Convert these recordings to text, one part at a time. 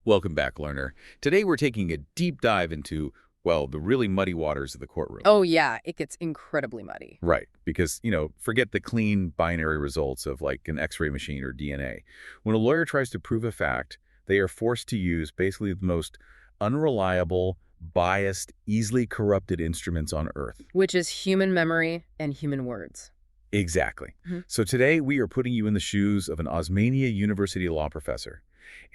Welcome back, learner. Today we're taking a deep dive into, well, the really muddy waters of the courtroom. Oh, yeah, it gets incredibly muddy. Right, because, forget the clean binary results of like an X-ray machine or DNA. When a lawyer tries to prove a fact, they are forced to use basically the most unreliable, biased, easily corrupted instruments on Earth. Which is human memory and human words. Exactly. So today we are putting you in the shoes of an Osmania University law professor,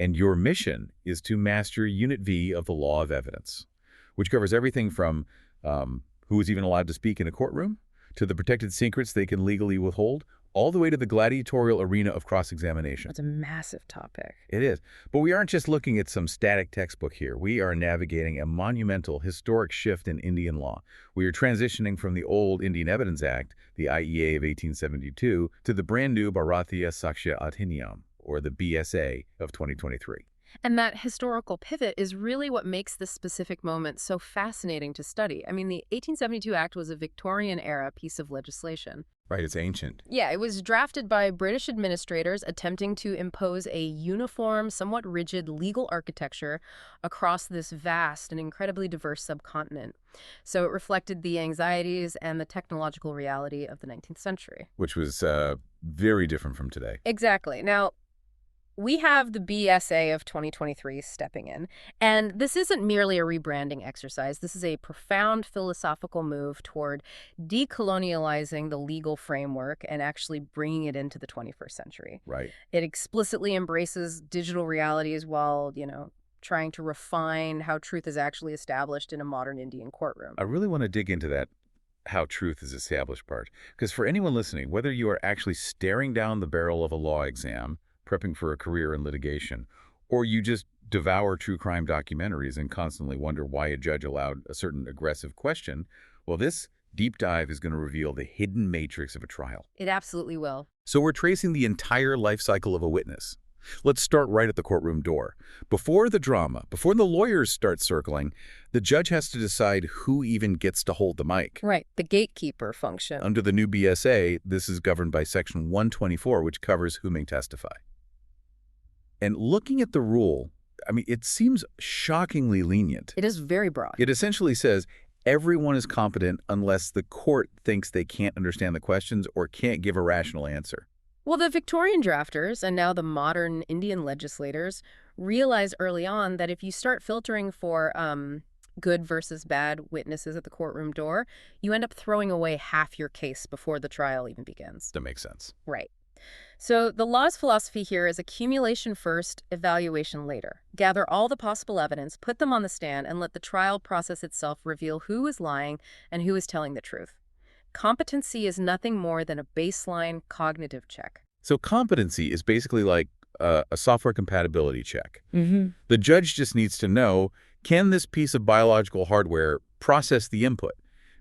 and your mission is to master Unit V of the law of evidence, which covers everything from who is even allowed to speak in a courtroom, to the protected secrets they can legally withhold, all the way to the gladiatorial arena of cross-examination. That's a massive topic. It is. But we aren't just looking at some static textbook here. We are navigating a monumental, historic shift in Indian law. We are transitioning from the old Indian Evidence Act, the IEA of 1872, to the brand new Bharatiya Sakshya Adhiniyam, or the BSA of 2023. And that historical pivot is really what makes this specific moment so fascinating to study. I mean, the 1872 Act was a Victorian-era piece of legislation. Right, it's ancient. Yeah, it was drafted by British administrators attempting to impose a uniform, somewhat rigid legal architecture across this vast and incredibly diverse subcontinent. So it reflected the anxieties and the technological reality of the 19th century. Which was very different from today. Exactly. Now, we have the BSA of 2023 stepping in, and this isn't merely a rebranding exercise. This is a profound philosophical move toward decolonializing the legal framework and actually bringing it into the 21st century. Right. It explicitly embraces digital realities while, trying to refine how truth is actually established in a modern Indian courtroom. I really want to dig into that how truth is established part, because for anyone listening, whether you are actually staring down the barrel of a law exam, prepping for a career in litigation, or you just devour true crime documentaries and constantly wonder why a judge allowed a certain aggressive question, well, this deep dive is going to reveal the hidden matrix of a trial. It absolutely will. So we're tracing the entire life cycle of a witness. Let's start right at the courtroom door. Before the drama, before the lawyers start circling, the judge has to decide who even gets to hold the mic. Right, the gatekeeper function. Under the new BSA, this is governed by Section 124, which covers who may testify. And looking at the rule, it seems shockingly lenient. It is very broad. It essentially says everyone is competent unless the court thinks they can't understand the questions or can't give a rational answer. Well, the Victorian drafters and now the modern Indian legislators realized early on that if you start filtering for good versus bad witnesses at the courtroom door, you end up throwing away half your case before the trial even begins. That makes sense. Right. So the law's philosophy here is accumulation first, evaluation later. Gather all the possible evidence, put them on the stand, and let the trial process itself reveal who is lying and who is telling the truth. Competency is nothing more than a baseline cognitive check. So competency is basically like a software compatibility check. The judge just needs to know, can this piece of biological hardware process the input?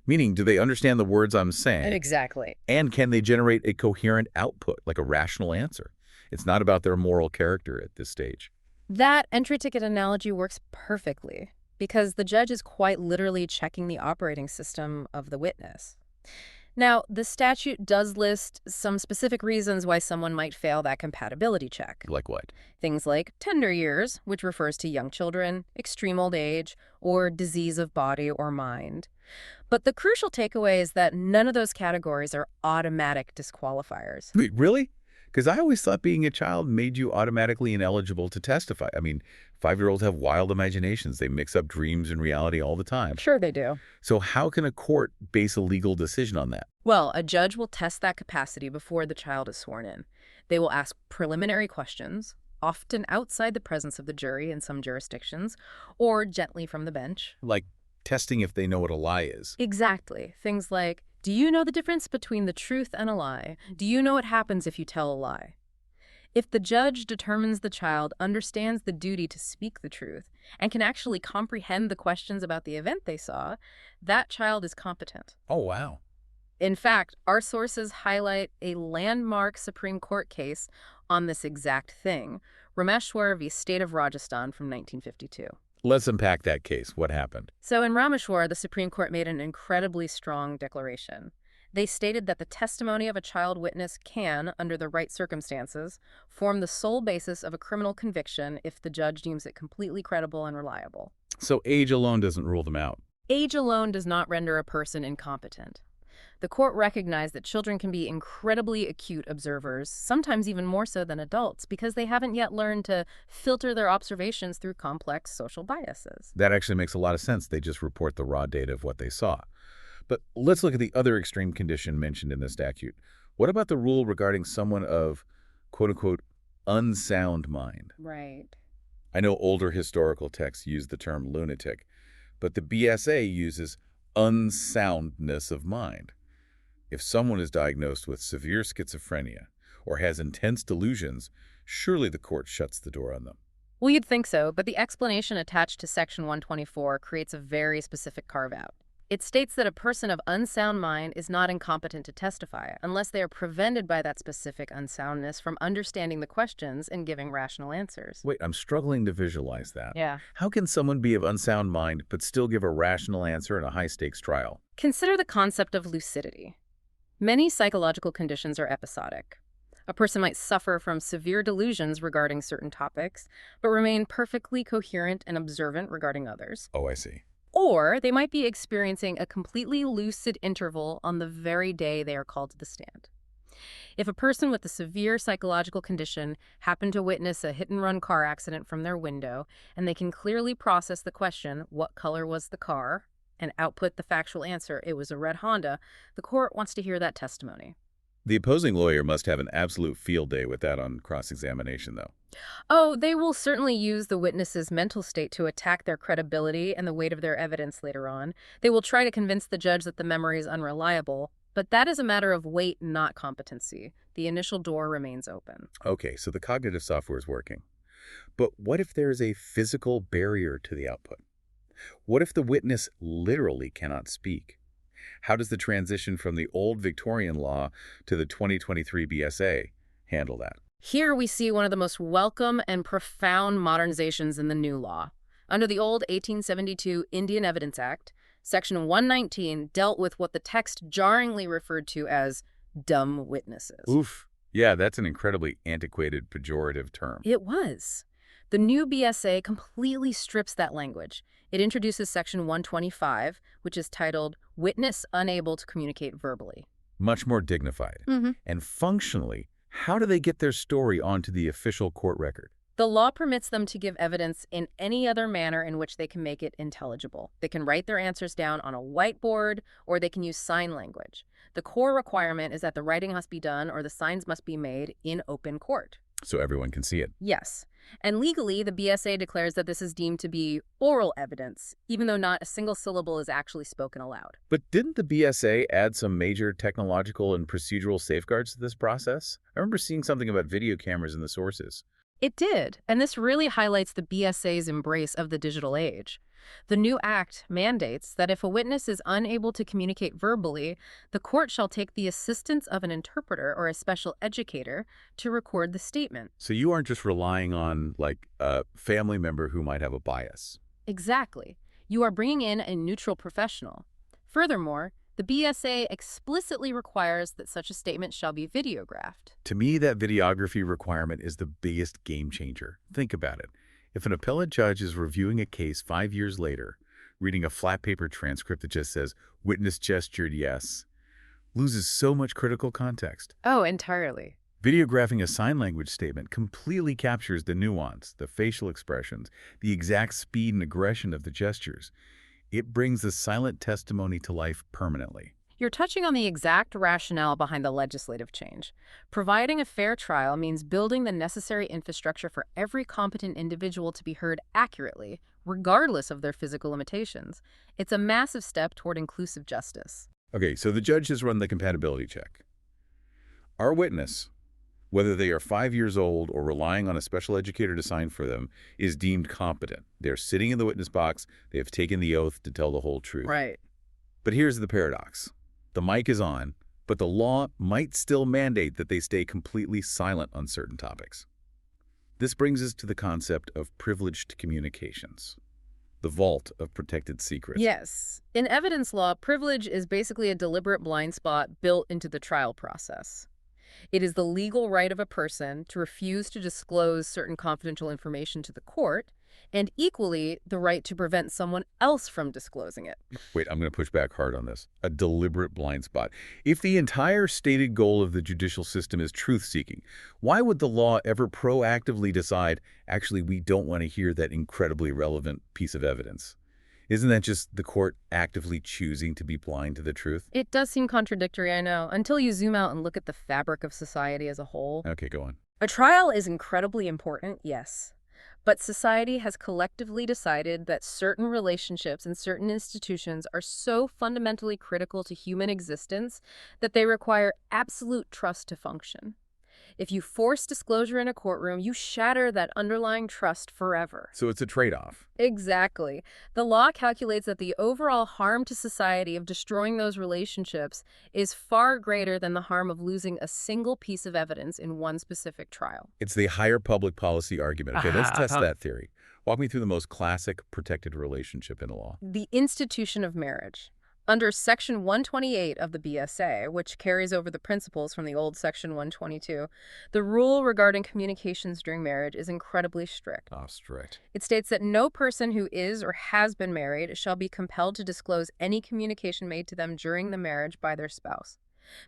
Meaning, do they understand the words I'm saying? Exactly. And can they generate a coherent output, like a rational answer? It's not about their moral character at this stage. That entry ticket analogy works perfectly because the judge is quite literally checking the operating system of the witness. Now, the statute does list some specific reasons why someone might fail that compatibility check. Like what? Things like tender years, which refers to young children, extreme old age, or disease of body or mind. But the crucial takeaway is that none of those categories are automatic disqualifiers. Wait, really? Because I always thought being a child made you automatically ineligible to testify. 5-year-olds have wild imaginations. They mix up dreams and reality all the time. Sure they do. So how can a court base a legal decision on that? Well, a judge will test that capacity before the child is sworn in. They will ask preliminary questions, often outside the presence of the jury in some jurisdictions, or gently from the bench. Like testing if they know what a lie is. Exactly. Things like, do you know the difference between the truth and a lie? Do you know what happens if you tell a lie? If the judge determines the child understands the duty to speak the truth and can actually comprehend the questions about the event they saw, that child is competent. Oh, wow. In fact, our sources highlight a landmark Supreme Court case on this exact thing, Rameshwar v. State of Rajasthan from 1952. Let's unpack that case. What happened? So in Rameshwar, the Supreme Court made an incredibly strong declaration. They stated that the testimony of a child witness can, under the right circumstances, form the sole basis of a criminal conviction if the judge deems it completely credible and reliable. So age alone doesn't rule them out. Age alone does not render a person incompetent. The court recognized that children can be incredibly acute observers, sometimes even more so than adults, because they haven't yet learned to filter their observations through complex social biases. That actually makes a lot of sense. They just report the raw data of what they saw. But let's look at the other extreme condition mentioned in the statute. What about the rule regarding someone of, quote-unquote, unsound mind? Right. I know older historical texts use the term lunatic, but the BSA uses unsoundness of mind. If someone is diagnosed with severe schizophrenia or has intense delusions, surely the court shuts the door on them. Well, you'd think so, but the explanation attached to Section 124 creates a very specific carve-out. It states that a person of unsound mind is not incompetent to testify unless they are prevented by that specific unsoundness from understanding the questions and giving rational answers. Wait, I'm struggling to visualize that. Yeah. How can someone be of unsound mind but still give a rational answer in a high-stakes trial? Consider the concept of lucidity. Many psychological conditions are episodic. A person might suffer from severe delusions regarding certain topics, but remain perfectly coherent and observant regarding others. Oh, I see. Or they might be experiencing a completely lucid interval on the very day they are called to the stand. If a person with a severe psychological condition happened to witness a hit-and-run car accident from their window, and they can clearly process the question, what color was the car, and output the factual answer, it was a red Honda, the court wants to hear that testimony. The opposing lawyer must have an absolute field day with that on cross-examination, though. Oh, they will certainly use the witness's mental state to attack their credibility and the weight of their evidence later on. They will try to convince the judge that the memory is unreliable, but that is a matter of weight, not competency. The initial door remains open. Okay, so the cognitive software is working. But what if there is a physical barrier to the output? What if the witness literally cannot speak? How does the transition from the old Victorian law to the 2023 BSA handle that? Here we see one of the most welcome and profound modernizations in the new law. Under the old 1872 Indian Evidence Act, Section 119 dealt with what the text jarringly referred to as dumb witnesses. Oof. Yeah, that's an incredibly antiquated, pejorative term. It was. The new BSA completely strips that language. It introduces Section 125, which is titled Witness Unable to Communicate Verbally. Much more dignified. And functionally, how do they get their story onto the official court record? The law permits them to give evidence in any other manner in which they can make it intelligible. They can write their answers down on a whiteboard, or they can use sign language. The core requirement is that the writing must be done or the signs must be made in open court. So everyone can see it. Yes. And legally, the BSA declares that this is deemed to be oral evidence, even though not a single syllable is actually spoken aloud. But didn't the BSA add some major technological and procedural safeguards to this process? I remember seeing something about video cameras in the sources. It did, and this really highlights the BSA's embrace of the digital age. The new act mandates that if a witness is unable to communicate verbally, the court shall take the assistance of an interpreter or a special educator to record the statement. So you aren't just relying on, like, a family member who might have a bias. Exactly. You are bringing in a neutral professional. Furthermore, the BSA explicitly requires that such a statement shall be videographed. To me, that videography requirement is the biggest game changer. Think about it. If an appellate judge is reviewing a case 5 years later, reading a flat paper transcript that just says, witness gestured yes, loses so much critical context. Oh, entirely. Videographing a sign language statement completely captures the nuance, the facial expressions, the exact speed and aggression of the gestures. It brings the silent testimony to life permanently. You're touching on the exact rationale behind the legislative change. Providing a fair trial means building the necessary infrastructure for every competent individual to be heard accurately, regardless of their physical limitations. It's a massive step toward inclusive justice. Okay, so the judge has run the compatibility check. Our witness, whether they are 5 years old or relying on a special educator to sign for them, is deemed competent. They're sitting in the witness box. They have taken the oath to tell the whole truth. Right. But here's the paradox. The mic is on, but the law might still mandate that they stay completely silent on certain topics. This brings us to the concept of privileged communications. the vault of protected secrets. Yes. In evidence law, privilege is basically a deliberate blind spot built into the trial process. It is the legal right of a person to refuse to disclose certain confidential information to the court, and equally, the right to prevent someone else from disclosing it. Wait, I'm going to push back hard on this. A deliberate blind spot. If the entire stated goal of the judicial system is truth-seeking, why would the law ever proactively decide, actually, we don't want to hear that incredibly relevant piece of evidence? Isn't that just the court actively choosing to be blind to the truth? It does seem contradictory, I know, until you zoom out and look at the fabric of society as a whole. Okay, go on. A trial is incredibly important, yes. But society has collectively decided that certain relationships and certain institutions are so fundamentally critical to human existence that they require absolute trust to function. If you force disclosure in a courtroom, you shatter that underlying trust forever. So it's a trade-off. Exactly. The law calculates that the overall harm to society of destroying those relationships is far greater than the harm of losing a single piece of evidence in one specific trial. It's the higher public policy argument. Okay, let's test that theory. Walk me through the most classic protected relationship in the law. The institution of marriage. Under Section 128 of the BSA, which carries over the principles from the old Section 122, the rule regarding communications during marriage is incredibly strict. Oh, strict. It states that no person who is or has been married shall be compelled to disclose any communication made to them during the marriage by their spouse.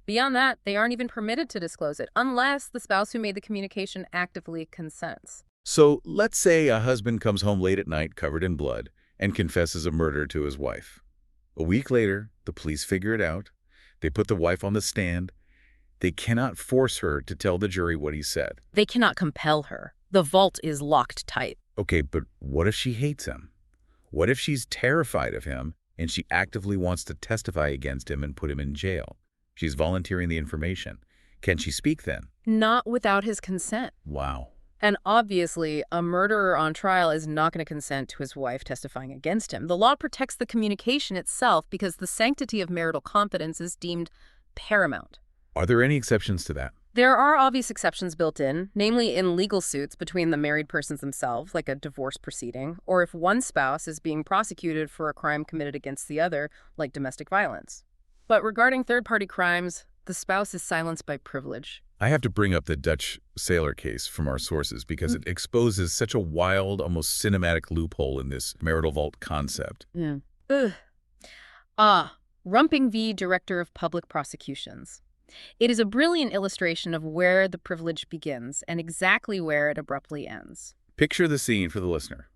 Beyond that, they aren't even permitted to disclose it unless the spouse who made the communication actively consents. So let's say a husband comes home late at night covered in blood and confesses a murder to his wife. A week later, the police figure it out. They put the wife on the stand. They cannot force her to tell the jury what he said. They cannot compel her. The vault is locked tight. Okay, but what if she hates him? What if she's terrified of him and she actively wants to testify against him and put him in jail? She's volunteering the information. Can she speak then? Not without his consent. Wow. And obviously, a murderer on trial is not going to consent to his wife testifying against him. The law protects the communication itself because the sanctity of marital confidence is deemed paramount. Are there any exceptions to that? There are obvious exceptions built in, namely in legal suits between the married persons themselves, like a divorce proceeding, or if one spouse is being prosecuted for a crime committed against the other, like domestic violence. But regarding third-party crimes, the spouse is silenced by privilege. I have to bring up the Dutch sailor case from our sources because it exposes such a wild, almost cinematic loophole in this marital vault concept. Yeah. Rumping v. Director of Public Prosecutions. It is a brilliant illustration of where the privilege begins and exactly where it abruptly ends. Picture the scene for the listener.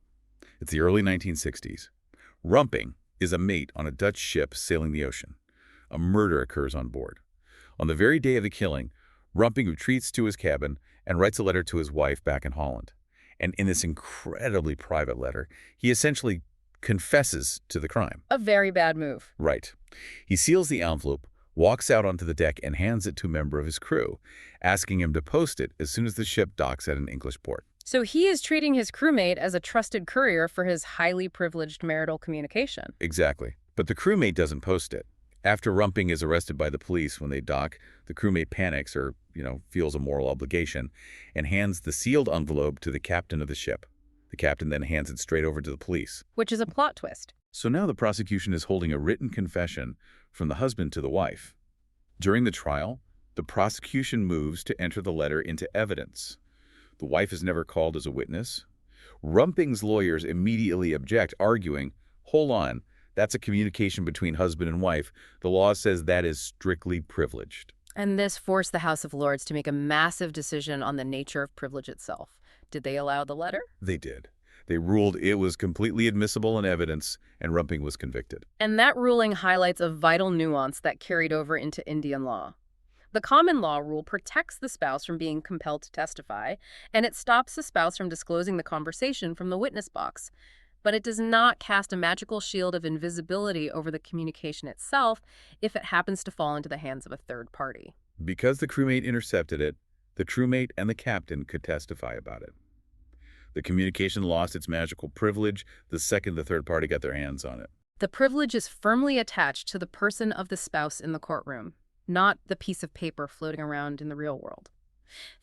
It's the early 1960s. Rumping is a mate on a Dutch ship sailing the ocean. A murder occurs on board. On the very day of the killing, Rumping retreats to his cabin and writes a letter to his wife back in Holland. And in this incredibly private letter, he essentially confesses to the crime. A very bad move. Right. He seals the envelope, walks out onto the deck, and hands it to a member of his crew, asking him to post it as soon as the ship docks at an English port. So he is treating his crewmate as a trusted courier for his highly privileged marital communication. Exactly. But the crewmate doesn't post it. After Rumping is arrested by the police when they dock, the crewmate panics or, feels a moral obligation and hands the sealed envelope to the captain of the ship. The captain then hands it straight over to the police. Which is a plot twist. So now the prosecution is holding a written confession from the husband to the wife. During the trial, the prosecution moves to enter the letter into evidence. The wife is never called as a witness. Rumping's lawyers immediately object, arguing, hold on, that's a communication between husband and wife. The law says that is strictly privileged. And this forced the House of Lords to make a massive decision on the nature of privilege itself. Did they allow the letter? They did. They ruled it was completely admissible in evidence, and Rumping was convicted. And that ruling highlights a vital nuance that carried over into Indian law. The common law rule protects the spouse from being compelled to testify, and it stops the spouse from disclosing the conversation from the witness box. But it does not cast a magical shield of invisibility over the communication itself if it happens to fall into the hands of a third party. Because the crewmate intercepted it, the crewmate and the captain could testify about it. The communication lost its magical privilege the second the third party got their hands on it. The privilege is firmly attached to the person of the spouse in the courtroom, not the piece of paper floating around in the real world.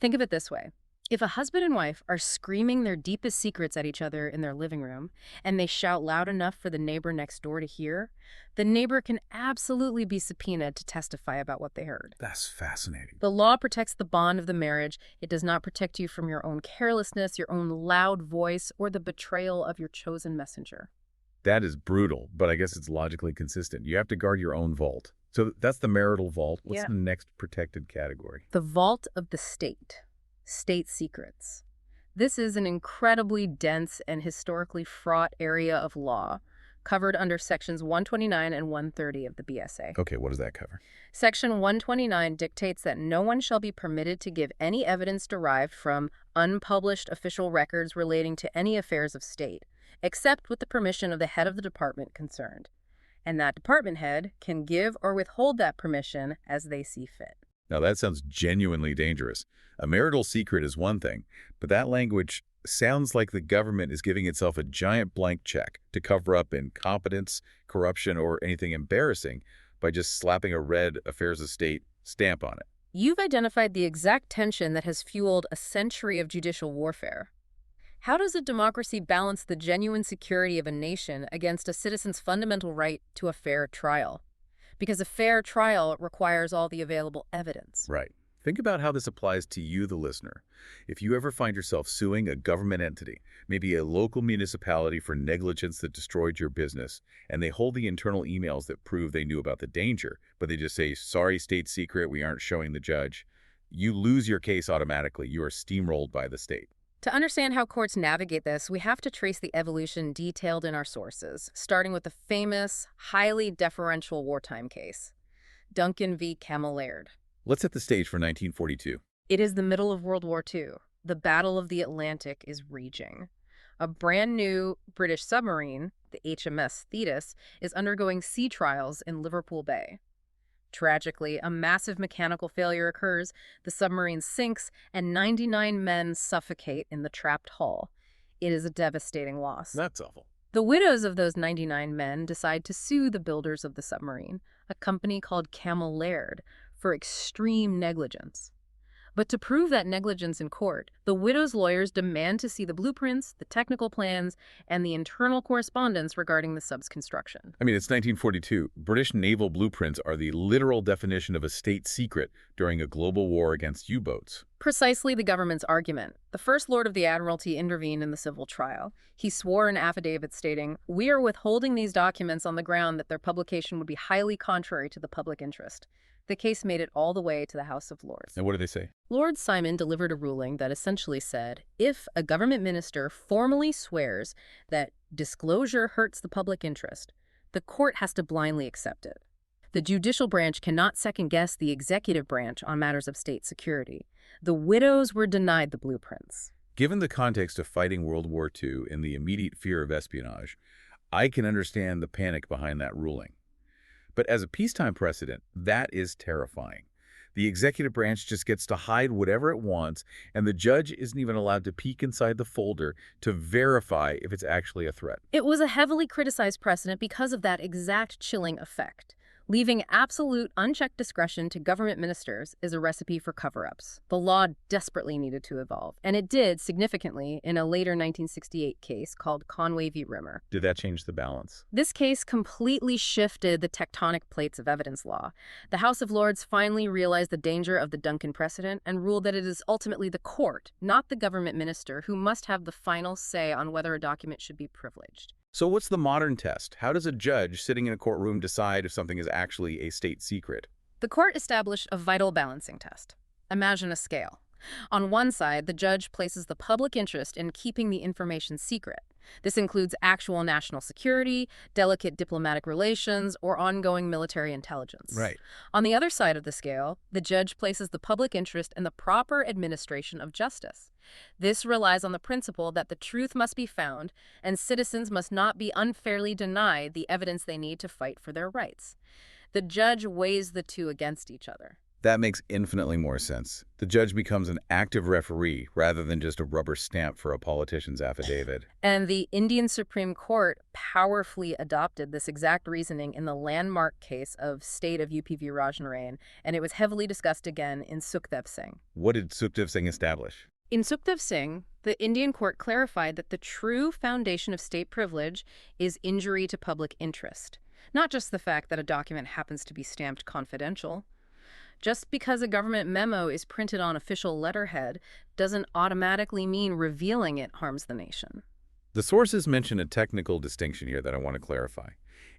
Think of it this way. If a husband and wife are screaming their deepest secrets at each other in their living room, and they shout loud enough for the neighbor next door to hear, the neighbor can absolutely be subpoenaed to testify about what they heard. That's fascinating. The law protects the bond of the marriage. It does not protect you from your own carelessness, your own loud voice, or the betrayal of your chosen messenger. That is brutal, but I guess it's logically consistent. You have to guard your own vault. So that's the marital vault. What's the next protected category? The vault of the state. State secrets. This is an incredibly dense and historically fraught area of law, covered under Sections 129 and 130 of the BSA. Okay, what does that cover? Section 129 dictates that no one shall be permitted to give any evidence derived from unpublished official records relating to any affairs of state, except with the permission of the head of the department concerned. And that department head can give or withhold that permission as they see fit. Now that sounds genuinely dangerous. A marital secret is one thing, but that language sounds like the government is giving itself a giant blank check to cover up incompetence, corruption, or anything embarrassing by just slapping a red affairs of state stamp on it. You've identified the exact tension that has fueled a century of judicial warfare. How does a democracy balance the genuine security of a nation against a citizen's fundamental right to a fair trial? Because a fair trial requires all the available evidence. Right. Think about how this applies to you, the listener. If you ever find yourself suing a government entity, maybe a local municipality for negligence that destroyed your business, and they hold the internal emails that prove they knew about the danger, but they just say, sorry, state secret, we aren't showing the judge, you lose your case automatically. You are steamrolled by the state. To understand how courts navigate this, we have to trace the evolution detailed in our sources, starting with the famous, highly deferential wartime case, Duncan v. Camillard. Let's set the stage for 1942. It is the middle of World War II. The Battle of the Atlantic is raging. A brand new British submarine, the HMS Thetis, is undergoing sea trials in Liverpool Bay. Tragically, a massive mechanical failure occurs, the submarine sinks, and 99 men suffocate in the trapped hull. It is a devastating loss. That's awful. The widows of those 99 men decide to sue the builders of the submarine, a company called Camillard, for extreme negligence. But to prove that negligence in court, the widows' lawyers demand to see the blueprints, the technical plans, and the internal correspondence regarding the sub's construction. I mean, it's 1942. British naval blueprints are the literal definition of a state secret during a global war against U-boats. Precisely the government's argument. The First Lord of the Admiralty intervened in the civil trial. He swore an affidavit stating, "We are withholding these documents on the ground that their publication would be highly contrary to the public interest." The case made it all the way to the House of Lords. And what did they say? Lord Simon delivered a ruling that essentially said, if a government minister formally swears that disclosure hurts the public interest, the court has to blindly accept it. The judicial branch cannot second-guess the executive branch on matters of state security. The widows were denied the blueprints. Given the context of fighting World War II and the immediate fear of espionage, I can understand the panic behind that ruling. But as a peacetime precedent, that is terrifying. The executive branch just gets to hide whatever it wants, and the judge isn't even allowed to peek inside the folder to verify if it's actually a threat. It was a heavily criticized precedent because of that exact chilling effect. Leaving absolute, unchecked discretion to government ministers is a recipe for cover-ups. The law desperately needed to evolve, and it did significantly in a later 1968 case called Conway v. Rimmer. Did that change the balance? This case completely shifted the tectonic plates of evidence law. The House of Lords finally realized the danger of the Duncan precedent and ruled that it is ultimately the court, not the government minister, who must have the final say on whether a document should be privileged. So what's the modern test? How does a judge sitting in a courtroom decide if something is actually a state secret? The court established a vital balancing test. Imagine a scale. On one side, the judge places the public interest in keeping the information secret. This includes actual national security, delicate diplomatic relations, or ongoing military intelligence. Right. On the other side of the scale, the judge places the public interest in the proper administration of justice. This relies on the principle that the truth must be found, and citizens must not be unfairly denied the evidence they need to fight for their rights. The judge weighs the two against each other. That makes infinitely more sense. The judge becomes an active referee rather than just a rubber stamp for a politician's affidavit. And the Indian Supreme Court powerfully adopted this exact reasoning in the landmark case of State of UP v. Rajnarayan, and it was heavily discussed again in Sukhdev Singh. What did Sukhdev Singh establish? In Sukhdev Singh, the Indian court clarified that the true foundation of state privilege is injury to public interest, not just the fact that a document happens to be stamped confidential. Just because a government memo is printed on official letterhead doesn't automatically mean revealing it harms the nation. The sources mention a technical distinction here that I want to clarify.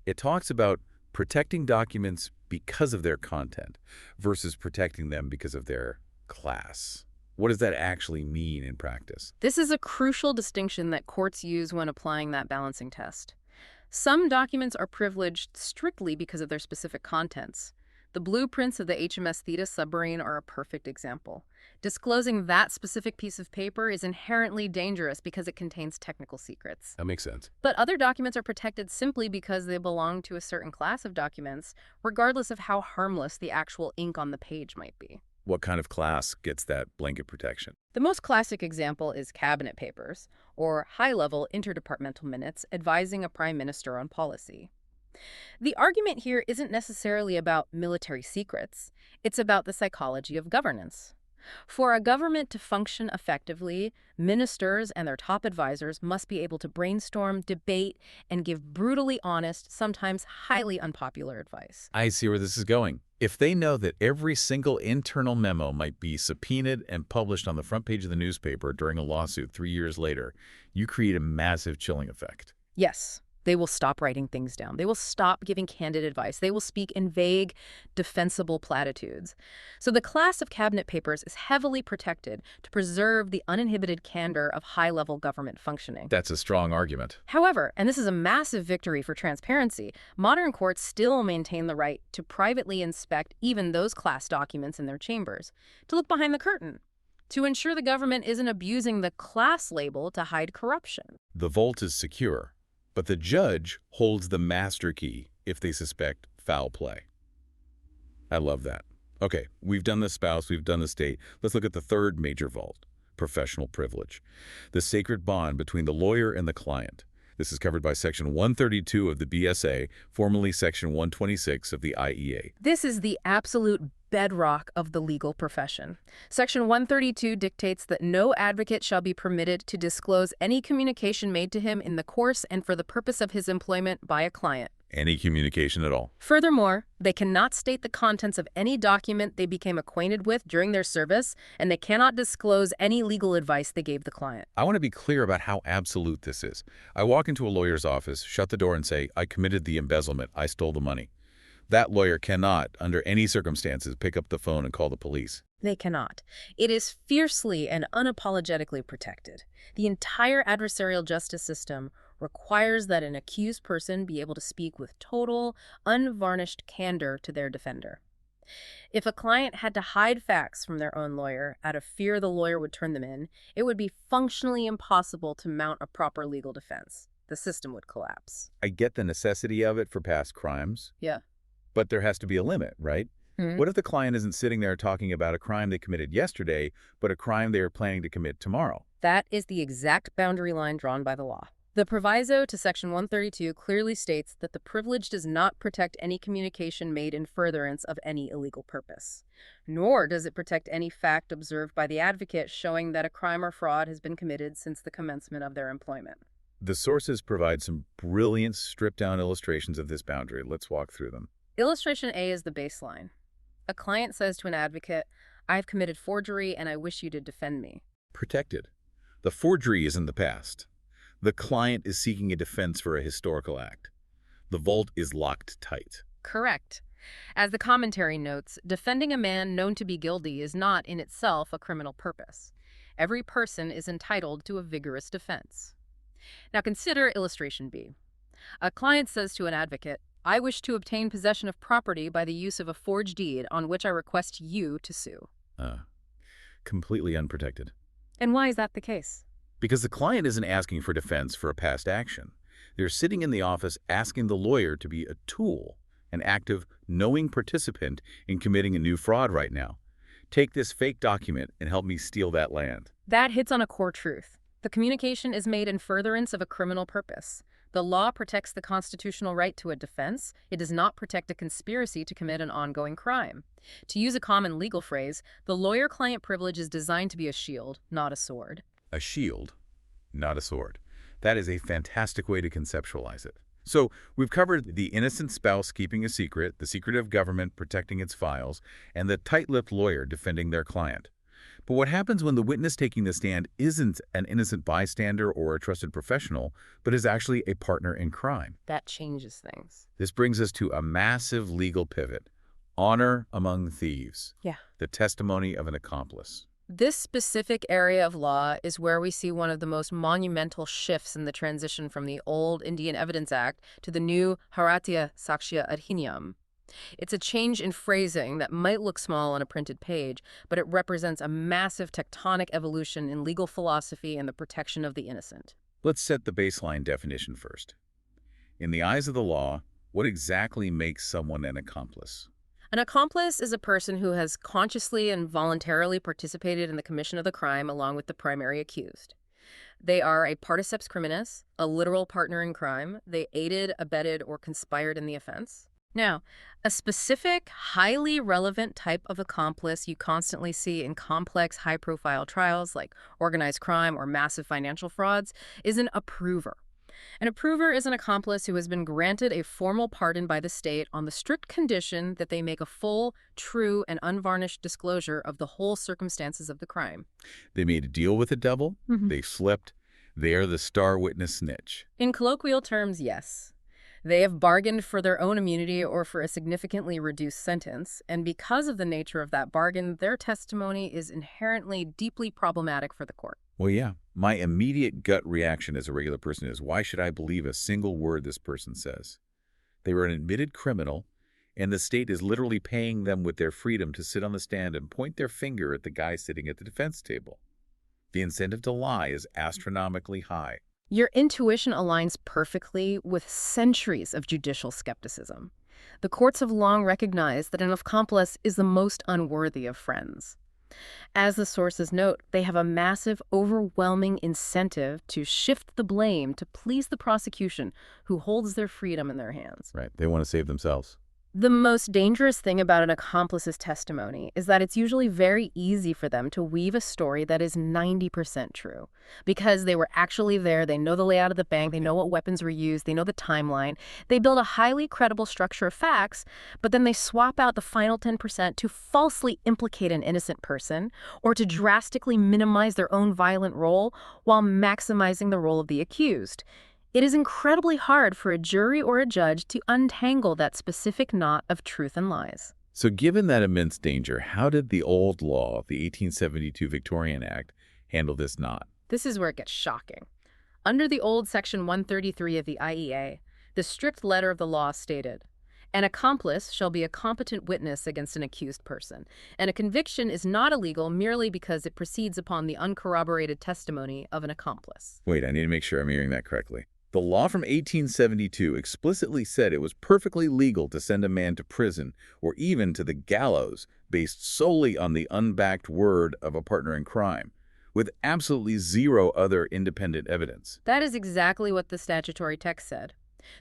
It talks about protecting documents because of their content versus protecting them because of their class. What does that actually mean in practice? This is a crucial distinction that courts use when applying that balancing test. Some documents are privileged strictly because of their specific contents. The blueprints of the HMS Thetis submarine are a perfect example. Disclosing that specific piece of paper is inherently dangerous because it contains technical secrets. That makes sense. But other documents are protected simply because they belong to a certain class of documents, regardless of how harmless the actual ink on the page might be. What kind of class gets that blanket protection? The most classic example is cabinet papers, or high-level interdepartmental minutes advising a prime minister on policy. The argument here isn't necessarily about military secrets. It's about the psychology of governance. For a government to function effectively, ministers and their top advisors must be able to brainstorm, debate, and give brutally honest, sometimes highly unpopular advice. I see where this is going. If they know that every single internal memo might be subpoenaed and published on the front page of the newspaper during a lawsuit 3 years later, you create a massive chilling effect. Yes. They will stop writing things down. They will stop giving candid advice. They will speak in vague, defensible platitudes. So the class of cabinet papers is heavily protected to preserve the uninhibited candor of high-level government functioning. That's a strong argument. However, and this is a massive victory for transparency, modern courts still maintain the right to privately inspect even those class documents in their chambers, to look behind the curtain, to ensure the government isn't abusing the class label to hide corruption. The vault is secure, but the judge holds the master key if they suspect foul play. I love that. Okay, we've done the spouse, we've done the state. Let's look at the third major vault, professional privilege, the sacred bond between the lawyer and the client. This is covered by Section 132 of the BSA, formerly Section 126 of the IEA. This is the absolute bedrock of the legal profession. Section 132 dictates that no advocate shall be permitted to disclose any communication made to him in the course and for the purpose of his employment by a client. Any communication at all. Furthermore, they cannot state the contents of any document they became acquainted with during their service, and they cannot disclose any legal advice they gave the client. I want to be clear about how absolute this is. I walk into a lawyer's office, shut the door and say, I committed the embezzlement, I stole the money. That lawyer cannot, under any circumstances, pick up the phone and call the police. They cannot. It is fiercely and unapologetically protected. The entire adversarial justice system requires that an accused person be able to speak with total, unvarnished candor to their defender. If a client had to hide facts from their own lawyer out of fear the lawyer would turn them in, it would be functionally impossible to mount a proper legal defense. The system would collapse. I get the necessity of it for past crimes. Yeah. But there has to be a limit, right? Mm-hmm. What if the client isn't sitting there talking about a crime they committed yesterday, but a crime they are planning to commit tomorrow? That is the exact boundary line drawn by the law. The proviso to Section 132 clearly states that the privilege does not protect any communication made in furtherance of any illegal purpose, nor does it protect any fact observed by the advocate showing that a crime or fraud has been committed since the commencement of their employment. The sources provide some brilliant stripped-down illustrations of this boundary. Let's walk through them. Illustration A is the baseline. A client says to an advocate, "I've committed forgery and I wish you to defend me." Protected. The forgery is in the past. The client is seeking a defense for a historical act. The vault is locked tight. Correct. As the commentary notes, defending a man known to be guilty is not in itself a criminal purpose. Every person is entitled to a vigorous defense. Now consider illustration B. A client says to an advocate, "I wish to obtain possession of property by the use of a forged deed on which I request you to sue." Completely unprotected. And why is that the case? Because the client isn't asking for defense for a past action. They're sitting in the office asking the lawyer to be a tool, an active, knowing participant in committing a new fraud right now. Take this fake document and help me steal that land. That hits on a core truth. The communication is made in furtherance of a criminal purpose. The law protects the constitutional right to a defense. It does not protect a conspiracy to commit an ongoing crime. To use a common legal phrase, the lawyer-client privilege is designed to be a shield, not a sword. A shield, not a sword. That is a fantastic way to conceptualize it. So we've covered the innocent spouse keeping a secret, the secretive government protecting its files, and the tight-lipped lawyer defending their client. But what happens when the witness taking the stand isn't an innocent bystander or a trusted professional, but is actually a partner in crime? That changes things. This brings us to a massive legal pivot. Honor among thieves. Yeah. The testimony of an accomplice. This specific area of law is where we see one of the most monumental shifts in the transition from the old Indian Evidence Act to the new Bharatiya Sakshya Adhiniyam. It's a change in phrasing that might look small on a printed page, but it represents a massive tectonic evolution in legal philosophy and the protection of the innocent. Let's set the baseline definition first. In the eyes of the law, what exactly makes someone an accomplice? An accomplice is a person who has consciously and voluntarily participated in the commission of the crime along with the primary accused. They are a particeps criminis, a literal partner in crime. They aided, abetted, or conspired in the offense. Now, a specific, highly relevant type of accomplice you constantly see in complex, high-profile trials like organized crime or massive financial frauds is an approver. An approver is an accomplice who has been granted a formal pardon by the state on the strict condition that they make a full, true, and unvarnished disclosure of the whole circumstances of the crime. They made a deal with the devil, they slipped, they are the star witness snitch. In colloquial terms, yes. They have bargained for their own immunity or for a significantly reduced sentence, and because of the nature of that bargain, their testimony is inherently deeply problematic for the court. Well, yeah. My immediate gut reaction as a regular person is, why should I believe a single word this person says? They were an admitted criminal, and the state is literally paying them with their freedom to sit on the stand and point their finger at the guy sitting at the defense table. The incentive to lie is astronomically high. Your intuition aligns perfectly with centuries of judicial skepticism. The courts have long recognized that an accomplice is the most unworthy of friends. As the sources note, they have a massive, overwhelming incentive to shift the blame to please the prosecution, who holds their freedom in their hands. Right. They want to save themselves. The most dangerous thing about an accomplice's testimony is that it's usually very easy for them to weave a story that is 90% true. Because they were actually there, they know the layout of the bank, they know what weapons were used, they know the timeline. They build a highly credible structure of facts, but then they swap out the final 10% to falsely implicate an innocent person or to drastically minimize their own violent role while maximizing the role of the accused. It is incredibly hard for a jury or a judge to untangle that specific knot of truth and lies. So given that immense danger, how did the old law, the 1872 Victorian Act, handle this knot? This is where it gets shocking. Under the old Section 133 of the IEA, the strict letter of the law stated, "An accomplice shall be a competent witness against an accused person, and a conviction is not illegal merely because it proceeds upon the uncorroborated testimony of an accomplice." Wait, I need to make sure I'm hearing that correctly. The law from 1872 explicitly said it was perfectly legal to send a man to prison or even to the gallows based solely on the unbacked word of a partner in crime, with absolutely zero other independent evidence. That is exactly what the statutory text said.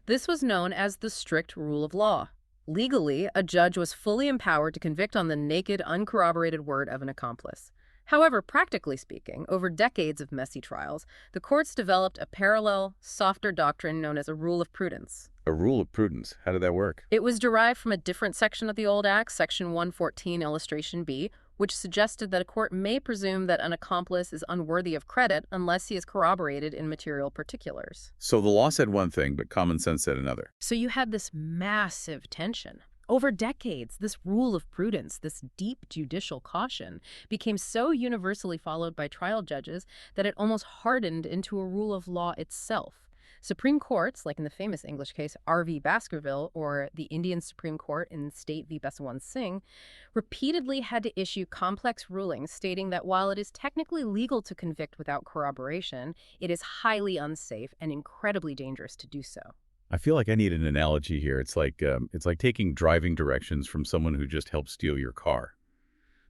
This was known as the strict rule of law. Legally, a judge was fully empowered to convict on the naked, uncorroborated word of an accomplice. However, practically speaking, over decades of messy trials, the courts developed a parallel, softer doctrine known as a rule of prudence. A rule of prudence? How did that work? It was derived from a different section of the old Act, Section 114, Illustration B, which suggested that a court may presume that an accomplice is unworthy of credit unless he is corroborated in material particulars. So the law said one thing, but common sense said another. So you had this massive tension. Over decades, this rule of prudence, this deep judicial caution, became so universally followed by trial judges that it almost hardened into a rule of law itself. Supreme courts, like in the famous English case R.V. Baskerville or the Indian Supreme Court in State v. Baswant Singh, repeatedly had to issue complex rulings stating that while it is technically legal to convict without corroboration, it is highly unsafe and incredibly dangerous to do so. I feel like I need an analogy here. It's like taking driving directions from someone who just helped steal your car.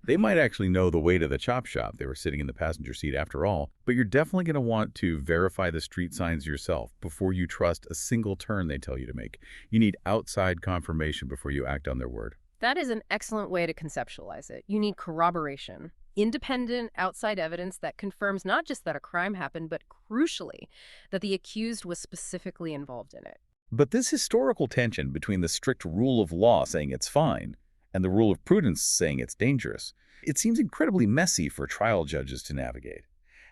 They might actually know the way to the chop shop. They were sitting in the passenger seat after all. But you're definitely going to want to verify the street signs yourself before you trust a single turn they tell you to make. You need outside confirmation before you act on their word. That is an excellent way to conceptualize it. You need corroboration. Independent, outside evidence that confirms not just that a crime happened, but crucially, that the accused was specifically involved in it. But this historical tension between the strict rule of law saying it's fine and the rule of prudence saying it's dangerous, it seems incredibly messy for trial judges to navigate.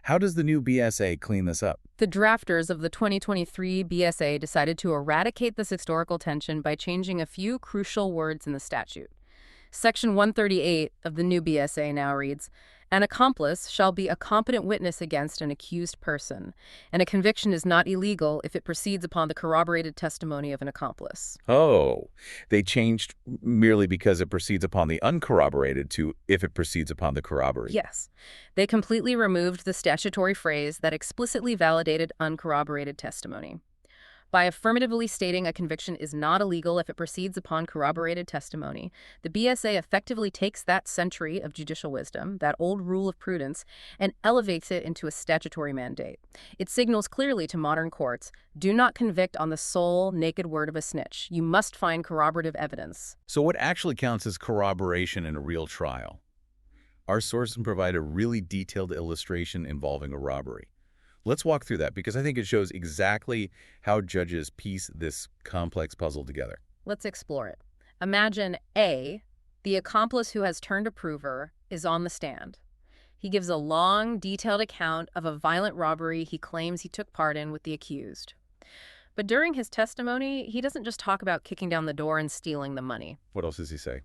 How does the new BSA clean this up? The drafters of the 2023 BSA decided to eradicate this historical tension by changing a few crucial words in the statute. Section 138 of the new BSA now reads, "An accomplice shall be a competent witness against an accused person, and a conviction is not illegal if it proceeds upon the corroborated testimony of an accomplice." Oh, they changed merely because it proceeds upon the uncorroborated to if it proceeds upon the corroborated. Yes. They completely removed the statutory phrase that explicitly validated uncorroborated testimony. By affirmatively stating a conviction is not illegal if it proceeds upon corroborated testimony, the BSA effectively takes that century of judicial wisdom, that old rule of prudence, and elevates it into a statutory mandate. It signals clearly to modern courts, do not convict on the sole, naked word of a snitch. You must find corroborative evidence. So what actually counts as corroboration in a real trial? Our sources provide a really detailed illustration involving a robbery. Let's walk through that because I think it shows exactly how judges piece this complex puzzle together. Let's explore it. Imagine A, the accomplice who has turned a prover, is on the stand. He gives a long, detailed account of a violent robbery he claims he took part in with the accused. But during his testimony, he doesn't just talk about kicking down the door and stealing the money. What else does he say?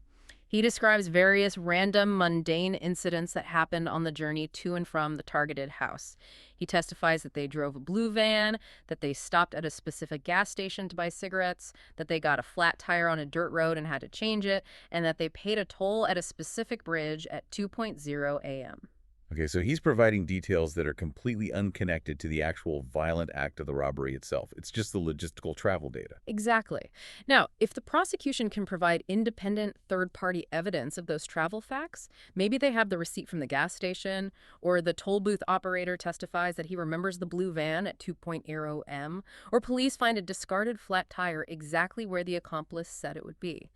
He describes various random, mundane incidents that happened on the journey to and from the targeted house. He testifies that they drove a blue van, that they stopped at a specific gas station to buy cigarettes, that they got a flat tire on a dirt road and had to change it, and that they paid a toll at a specific bridge at 2:00 a.m. Okay, so he's providing details that are completely unconnected to the actual violent act of the robbery itself. It's just the logistical travel data. Exactly. Now, if the prosecution can provide independent third-party evidence of those travel facts, maybe they have the receipt from the gas station, or the toll booth operator testifies that he remembers the blue van at 2:00 a.m., or police find a discarded flat tire exactly where the accomplice said it would be.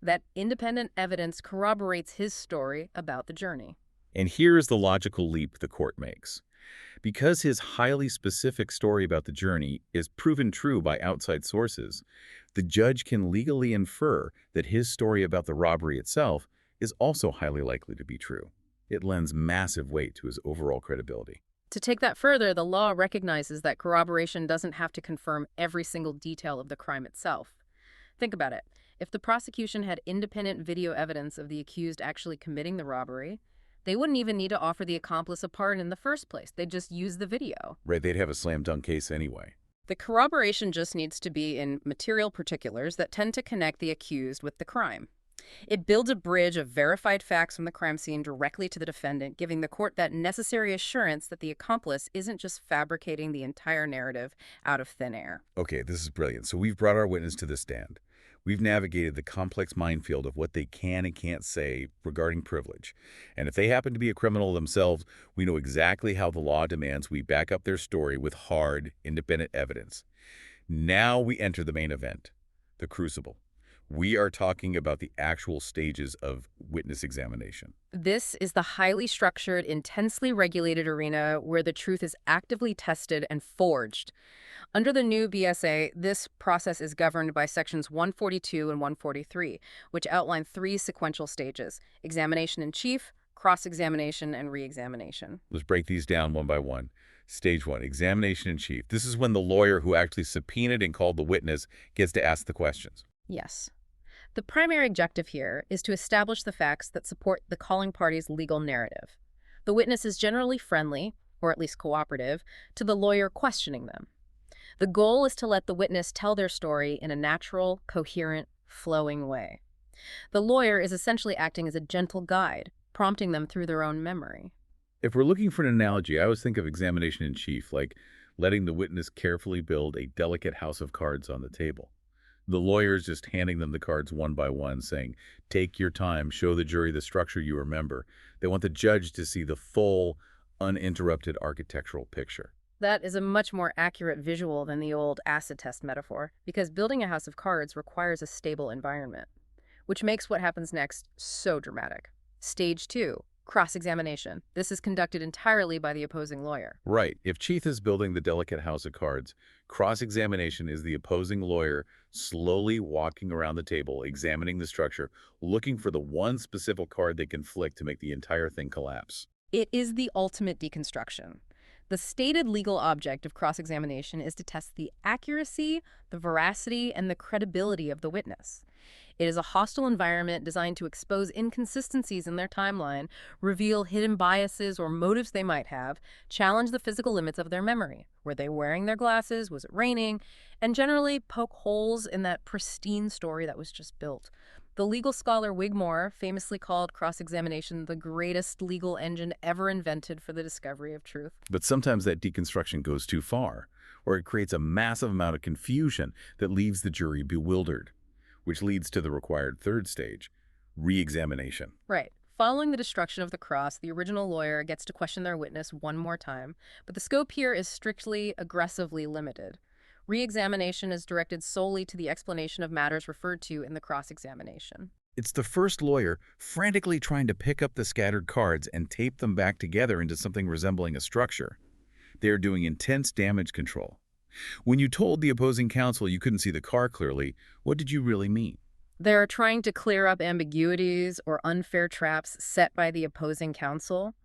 That independent evidence corroborates his story about the journey. And here is the logical leap the court makes. Because his highly specific story about the journey is proven true by outside sources, the judge can legally infer that his story about the robbery itself is also highly likely to be true. It lends massive weight to his overall credibility. To take that further, the law recognizes that corroboration doesn't have to confirm every single detail of the crime itself. Think about it. If the prosecution had independent video evidence of the accused actually committing the robbery, they wouldn't even need to offer the accomplice a pardon in the first place. They'd just use the video. Right, they'd have a slam dunk case anyway. The corroboration just needs to be in material particulars that tend to connect the accused with the crime. It builds a bridge of verified facts from the crime scene directly to the defendant, giving the court that necessary assurance that the accomplice isn't just fabricating the entire narrative out of thin air. Okay, this is brilliant. So we've brought our witness to the stand. We've navigated the complex minefield of what they can and can't say regarding privilege. And if they happen to be a criminal themselves, we know exactly how the law demands we back up their story with hard, independent evidence. Now we enter the main event, the crucible. We are talking about the actual stages of witness examination. This is the highly structured, intensely regulated arena where the truth is actively tested and forged. Under the new BSA, this process is governed by Sections 142 and 143, which outline three sequential stages: examination in chief, cross-examination, and re-examination. Let's break these down one by one. Stage one, examination in chief. This is when the lawyer who actually subpoenaed and called the witness gets to ask the questions. Yes. The primary objective here is to establish the facts that support the calling party's legal narrative. The witness is generally friendly, or at least cooperative, to the lawyer questioning them. The goal is to let the witness tell their story in a natural, coherent, flowing way. The lawyer is essentially acting as a gentle guide, prompting them through their own memory. If we're looking for an analogy, I always think of examination in chief, like letting the witness carefully build a delicate house of cards on the table. The lawyer's just handing them the cards one by one, saying, take your time, show the jury the structure you remember. They want the judge to see the full, uninterrupted architectural picture. That is a much more accurate visual than the old acid test metaphor, because building a house of cards requires a stable environment, which makes what happens next so dramatic. Stage 2, cross-examination. This is conducted entirely by the opposing lawyer. Right. If Chief is building the delicate house of cards, cross-examination is the opposing lawyer slowly walking around the table, examining the structure, looking for the one specific card they can flick to make the entire thing collapse. It is the ultimate deconstruction. The stated legal object of cross-examination is to test the accuracy, the veracity, and the credibility of the witness. It is a hostile environment designed to expose inconsistencies in their timeline, reveal hidden biases or motives they might have, challenge the physical limits of their memory. Were they wearing their glasses? Was it raining? And generally poke holes in that pristine story that was just built. The legal scholar Wigmore famously called cross-examination the greatest legal engine ever invented for the discovery of truth. But sometimes that deconstruction goes too far, or it creates a massive amount of confusion that leaves the jury bewildered, which leads to the required third stage, re-examination. Right. Following the destruction of the cross, the original lawyer gets to question their witness one more time, but the scope here is strictly, aggressively limited. Re-examination is directed solely to the explanation of matters referred to in the cross-examination. It's the first lawyer frantically trying to pick up the scattered cards and tape them back together into something resembling a structure. They are doing intense damage control. When you told the opposing counsel you couldn't see the car clearly, what did you really mean? They're trying to clear up ambiguities or unfair traps set by the opposing counsel.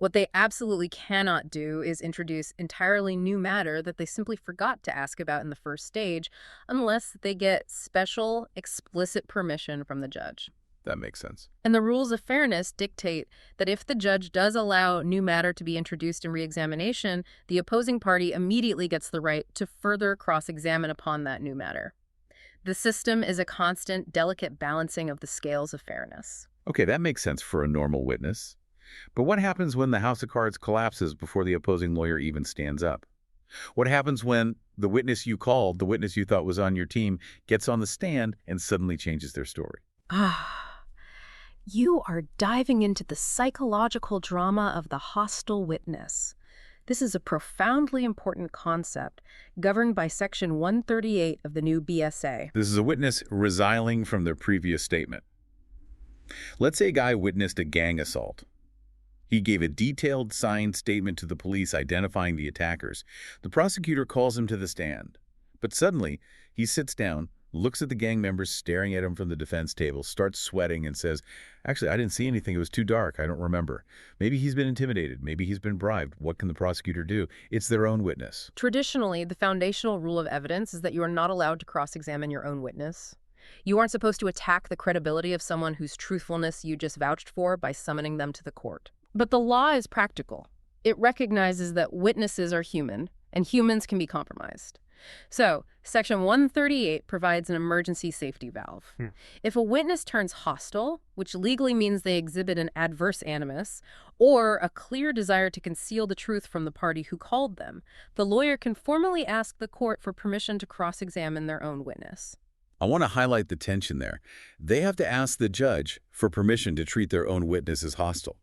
What they absolutely cannot do is introduce entirely new matter that they simply forgot to ask about in the first stage unless they get special, explicit permission from the judge. That makes sense. And the rules of fairness dictate that if the judge does allow new matter to be introduced in re-examination, the opposing party immediately gets the right to further cross-examine upon that new matter. The system is a constant, delicate balancing of the scales of fairness. Okay, that makes sense for a normal witness. But what happens when the house of cards collapses before the opposing lawyer even stands up? What happens when the witness you called, the witness you thought was on your team, gets on the stand and suddenly changes their story? You are diving into the psychological drama of the hostile witness. This is a profoundly important concept governed by Section 138 of the new BSA. This is a witness resiling from their previous statement. Let's say a guy witnessed a gang assault. He gave a detailed signed statement to the police identifying the attackers. The prosecutor calls him to the stand. But suddenly, he sits down, looks at the gang members staring at him from the defense table, starts sweating and says, actually, I didn't see anything. It was too dark. I don't remember. Maybe he's been intimidated. Maybe he's been bribed. What can the prosecutor do? It's their own witness. Traditionally, the foundational rule of evidence is that you are not allowed to cross-examine your own witness. You aren't supposed to attack the credibility of someone whose truthfulness you just vouched for by summoning them to the court. But the law is practical. It recognizes that witnesses are human, and humans can be compromised. So, Section 138 provides an emergency safety valve. If a witness turns hostile, which legally means they exhibit an adverse animus, or a clear desire to conceal the truth from the party who called them, the lawyer can formally ask the court for permission to cross-examine their own witness. I want to highlight the tension there. They have to ask the judge for permission to treat their own witness as hostile.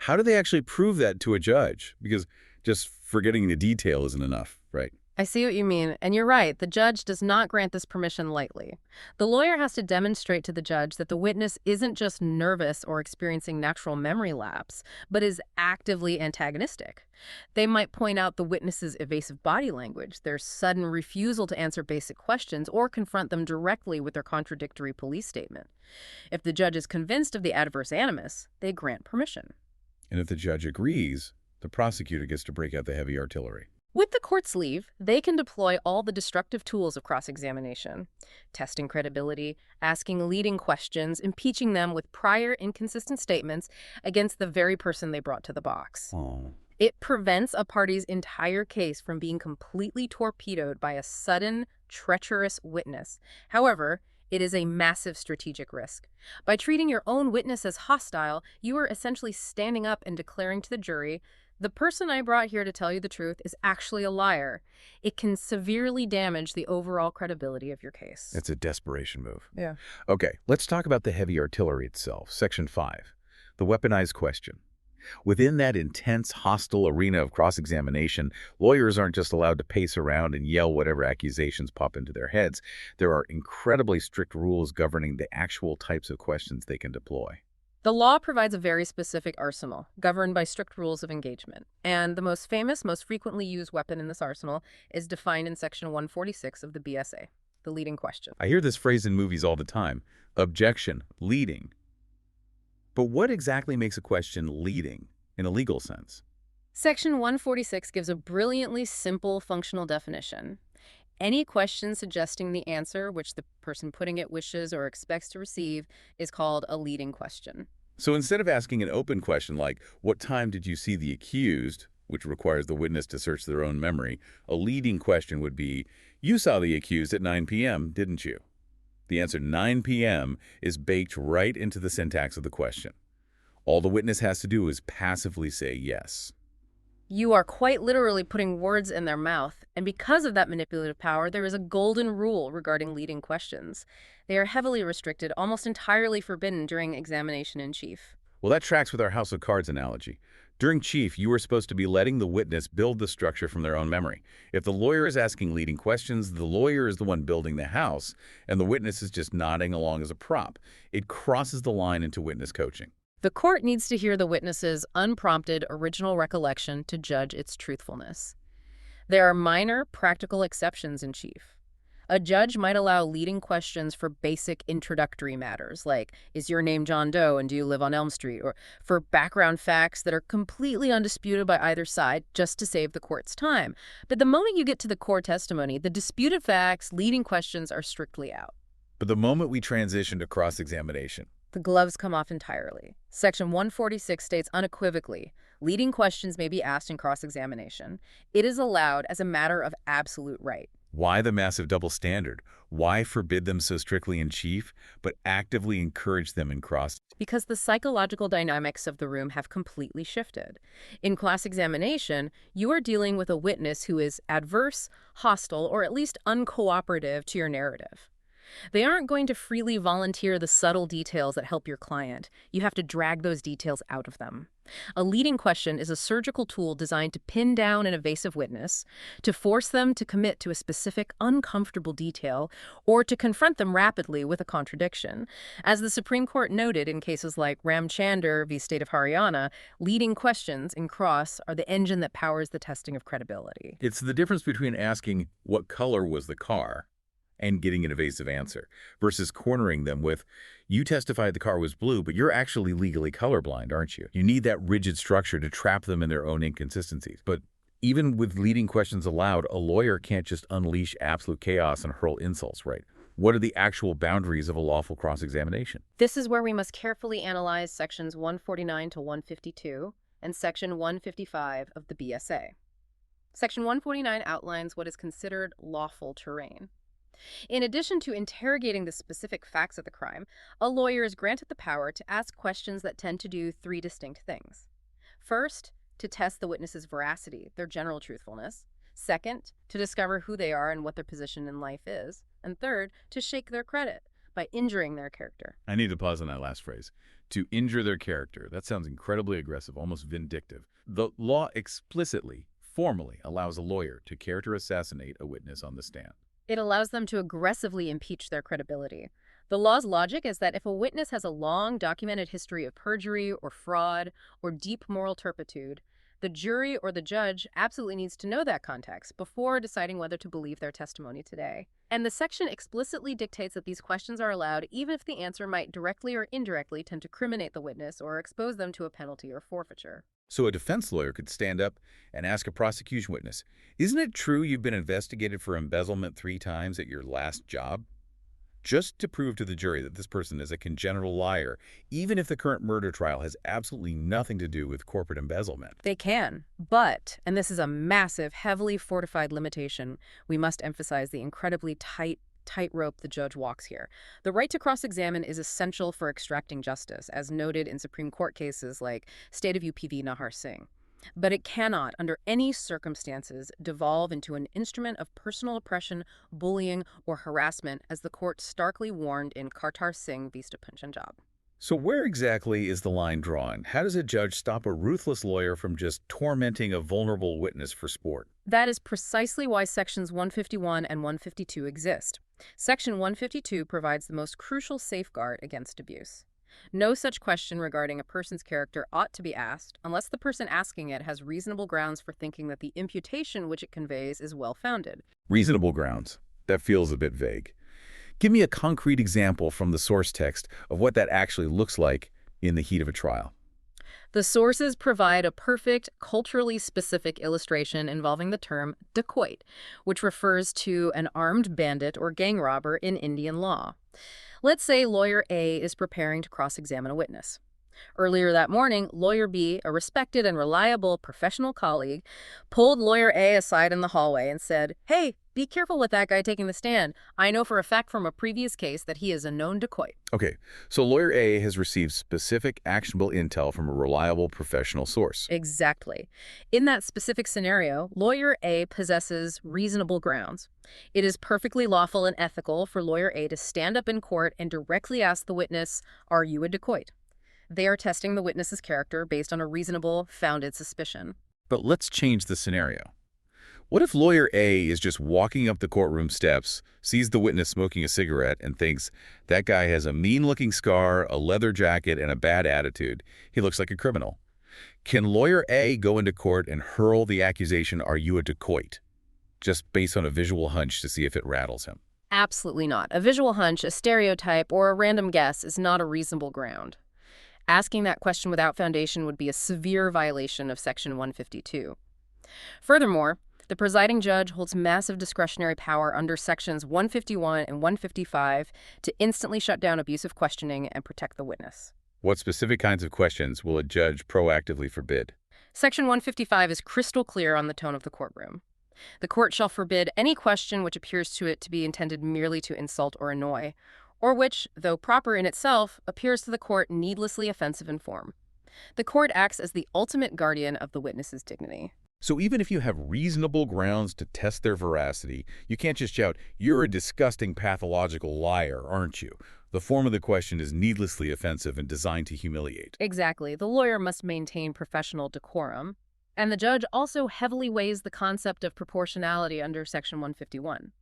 How do they actually prove that to a judge? Because just forgetting the detail isn't enough, right? I see what you mean, and you're right. The judge does not grant this permission lightly. The lawyer has to demonstrate to the judge that the witness isn't just nervous or experiencing natural memory lapse, but is actively antagonistic. They might point out the witness's evasive body language, their sudden refusal to answer basic questions, or confront them directly with their contradictory police statement. If the judge is convinced of the adverse animus, they grant permission. And if the judge agrees, the prosecutor gets to break out the heavy artillery. With the court's leave, they can deploy all the destructive tools of cross-examination, testing credibility, asking leading questions, impeaching them with prior inconsistent statements against the very person they brought to the box. It prevents a party's entire case from being completely torpedoed by a sudden, treacherous witness. However, it is a massive strategic risk. By treating your own witness as hostile, you are essentially standing up and declaring to the jury The person I brought here to tell you the truth is actually a liar. It can severely damage the overall credibility of your case. It's a desperation move. Yeah. Okay, let's talk about the heavy artillery itself, Section 5, the weaponized question. Within that intense, hostile arena of cross-examination, lawyers aren't just allowed to pace around and yell whatever accusations pop into their heads. There are incredibly strict rules governing the actual types of questions they can deploy. The law provides a very specific arsenal, governed by strict rules of engagement. And the most famous, most frequently used weapon in this arsenal is defined in Section 146 of the BSA, the leading question. I hear this phrase in movies all the time, objection, leading. But what exactly makes a question leading in a legal sense? Section 146 gives a brilliantly simple functional definition. Any question suggesting the answer which the person putting it wishes or expects to receive is called a leading question. So instead of asking an open question like, what time did you see the accused, which requires the witness to search their own memory, a leading question would be, you saw the accused at 9 p.m., didn't you? The answer 9 p.m. is baked right into the syntax of the question. All the witness has to do is passively say yes. You are quite literally putting words in their mouth, and because of that manipulative power, there is a golden rule regarding leading questions. They are heavily restricted, almost entirely forbidden during examination in chief. Well, that tracks with our house of cards analogy. During chief, you were supposed to be letting the witness build the structure from their own memory. If the lawyer is asking leading questions, the lawyer is the one building the house, and the witness is just nodding along as a prop. It crosses the line into witness coaching. The court needs to hear the witness's unprompted original recollection to judge its truthfulness. There are minor, practical exceptions in chief. A judge might allow leading questions for basic introductory matters, like, is your name John Doe and do you live on Elm Street? Or for background facts that are completely undisputed by either side, just to save the court's time. But the moment you get to the core testimony, the disputed facts, leading questions are strictly out. But the moment we transition to cross-examination, The gloves come off entirely. Section 146 states unequivocally, leading questions may be asked in cross-examination. It is allowed as a matter of absolute right. why the massive double standard? Why forbid them so strictly in chief, but actively encourage them in cross? Because the psychological dynamics of the room have completely shifted. In cross-examination, you are dealing with a witness who is adverse, hostile, or at least uncooperative to your narrative. They aren't going to freely volunteer the subtle details that help your client. You have to drag those details out of them. A leading question is a surgical tool designed to pin down an evasive witness, to force them to commit to a specific uncomfortable detail, or to confront them rapidly with a contradiction. As the Supreme Court noted in cases like Ramchandar v. State of Haryana, leading questions in cross are the engine that powers the testing of credibility. It's the difference between asking, what color was the car, and getting an evasive answer, versus cornering them with, you testified the car was blue, but you're actually legally colorblind, aren't you? You need that rigid structure to trap them in their own inconsistencies. But even with leading questions allowed, a lawyer can't just unleash absolute chaos and hurl insults, right? What are the actual boundaries of a lawful cross-examination? This is where we must carefully analyze sections 149 to 152 and section 155 of the BSA. Section 149 outlines what is considered lawful terrain. In addition to interrogating the specific facts of the crime, a lawyer is granted the power to ask questions that tend to do three distinct things. First, to test the witness's veracity, their general truthfulness. Second, to discover who they are and what their position in life is. And third, to shake their credit by injuring their character. I need to pause on that last phrase. To injure their character. That sounds incredibly aggressive, almost vindictive. The law explicitly, formally allows a lawyer to character assassinate a witness on the stand. It allows them to aggressively impeach their credibility. The law's logic is that if a witness has a long documented history of perjury or fraud or deep moral turpitude, the jury or the judge absolutely needs to know that context before deciding whether to believe their testimony today. And the section explicitly dictates that these questions are allowed even if the answer might directly or indirectly tend to criminate the witness or expose them to a penalty or forfeiture. So a defense lawyer could stand up and ask a prosecution witness, isn't it true you've been investigated for embezzlement 3 times at your last job? Just to prove to the jury that this person is a congenital liar, even if the current murder trial has absolutely nothing to do with corporate embezzlement. They can, but, and this is a massive, heavily fortified limitation, we must emphasize the incredibly tightrope the judge walks here. The right to cross-examine is essential for extracting justice, as noted in Supreme Court cases like State of UP v. Nahar Singh. But it cannot, under any circumstances, devolve into an instrument of personal oppression, bullying, or harassment, as the court starkly warned in Kartar Singh v. Punjab. So where exactly is the line drawn? How does a judge stop a ruthless lawyer from just tormenting a vulnerable witness for sport? That is precisely why Sections 151 and 152 exist. Section 152 provides the most crucial safeguard against abuse. No such question regarding a person's character ought to be asked unless the person asking it has reasonable grounds for thinking that the imputation which it conveys is well-founded. Reasonable grounds. That feels a bit vague. Give me a concrete example from the source text of what that actually looks like in the heat of a trial. The sources provide a perfect, culturally specific illustration involving the term dacoit, which refers to an armed bandit or gang robber in Indian law. Let's say lawyer A is preparing to cross-examine a witness. Earlier that morning, lawyer B, a respected and reliable professional colleague, pulled lawyer A aside in the hallway and said, "Hey, be careful with that guy taking the stand. I know for a fact from a previous case that he is a known dacoit." Okay, so lawyer A has received specific actionable intel from a reliable professional source. Exactly. In that specific scenario, lawyer A possesses reasonable grounds. It is perfectly lawful and ethical for lawyer A to stand up in court and directly ask the witness, "Are you a dacoit?" They are testing the witness's character based on a reasonable, founded suspicion. But let's change the scenario. What if lawyer A is just walking up the courtroom steps, sees the witness smoking a cigarette, and thinks, that guy has a mean-looking scar, a leather jacket, and a bad attitude. He looks like a criminal. Can lawyer A go into court and hurl the accusation, "Are you a dacoit?" just based on a visual hunch to see if it rattles him? Absolutely not. A visual hunch, a stereotype, or a random guess is not a reasonable ground. Asking that question without foundation would be a severe violation of Section 152. Furthermore, the presiding judge holds massive discretionary power under Sections 151 and 155 to instantly shut down abusive questioning and protect the witness. What specific kinds of questions will a judge proactively forbid? Section 155 is crystal clear on the tone of the courtroom. The court shall forbid any question which appears to it to be intended merely to insult or annoy, or which, though proper in itself, appears to the court needlessly offensive in form. The court acts as the ultimate guardian of the witness's dignity. So even if you have reasonable grounds to test their veracity, you can't just shout, "You're a disgusting pathological liar, aren't you?" The form of the question is needlessly offensive and designed to humiliate. Exactly. The lawyer must maintain professional decorum. And the judge also heavily weighs the concept of proportionality under Section 151.